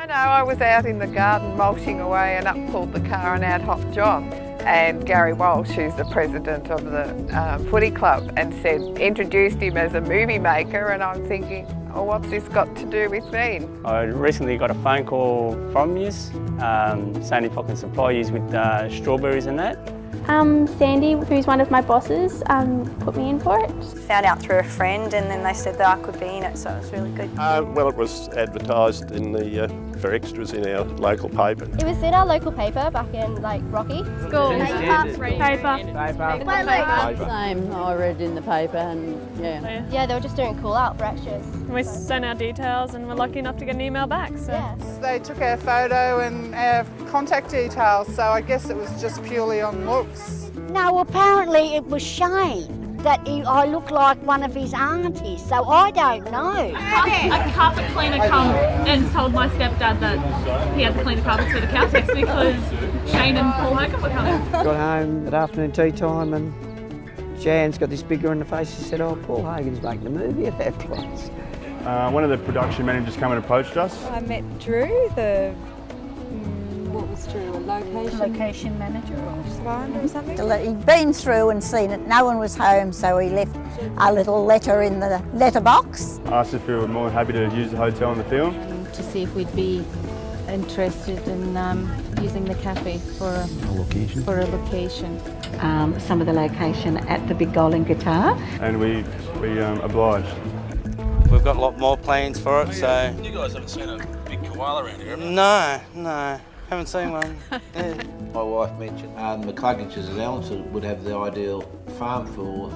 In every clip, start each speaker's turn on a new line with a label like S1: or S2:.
S1: I know, I was out in the garden mulching away and up pulled the car an ad hoc job. And Gary Walsh, who's the president of the footy club, and introduced him as a movie maker, and I'm thinking, oh, what's this got to do with me?
S2: I recently got a phone call from you saying if I can supply you with strawberries and that.
S3: Sandy, who's one of my bosses, put me in for it.
S4: Found out through a friend and then they said that I could be in it, so it was really good.
S5: Well, it was advertised in for extras in our local paper.
S3: It was in our local paper back in Rocky. School. Paper.
S6: Same, I read in the paper and yeah.
S3: Yeah, they were just doing call out for extras.
S7: We sent our details and we're lucky enough to get an email back. So.
S3: Yeah.
S1: They took our photo and our contact details, so I guess it was just purely on looks.
S8: No, apparently it was Shane. I look like one of his aunties, so I don't know.
S7: A carpet cleaner come and told my stepdad that he had to clean the carpets for the Caltex because Shane and Paul Hogan were coming.
S9: Got home at afternoon tea time and Jan's got this big grin on the face. She said, oh, Paul Hogan's making a movie at that place.
S10: One of the production managers come and approached us.
S4: I met Drew, the
S8: Location manager
S4: or something.
S8: He'd been through and seen it. No one was home, so he left a little letter in the letterbox.
S10: Asked if we were more than happy to use the hotel in the film.
S6: To see if we'd be interested in using the cafe for a location.
S11: Some of the location at the Big Golden Guitar.
S10: And we obliged.
S2: We've got a lot more plans for it, so...
S12: You guys haven't seen a big koala around here, have you?
S2: No, haven't seen one. Yeah.
S12: My wife mentioned McClugginches at Elmsford would have the ideal farm for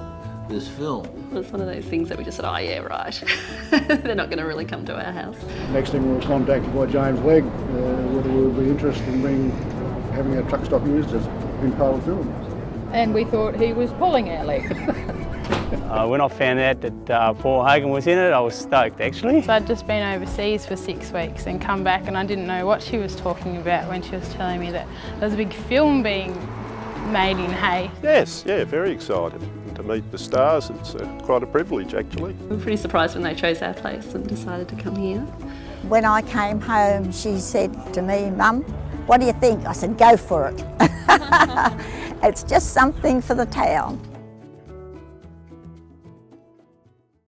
S12: this film.
S11: It was one of those things that we just said, oh yeah, right. They're not going to really come to our house.
S13: Next thing we were contacted by James Legg, whether we would be interested in having our truck stop used as in part of the film.
S6: And we thought he was pulling our leg.
S2: When I found out that Paul Hogan was in it, I was stoked actually.
S7: So I'd just been overseas for 6 weeks and come back and I didn't know what she was talking about when she was telling me that there was a big film being made in Hay.
S5: Yes, yeah, very excited. To meet the stars, it's quite a privilege actually.
S11: We were pretty surprised when they chose our place and decided to come here.
S8: When I came home, she said to me, Mum, what do you think? I said, go for it. It's just something for the town.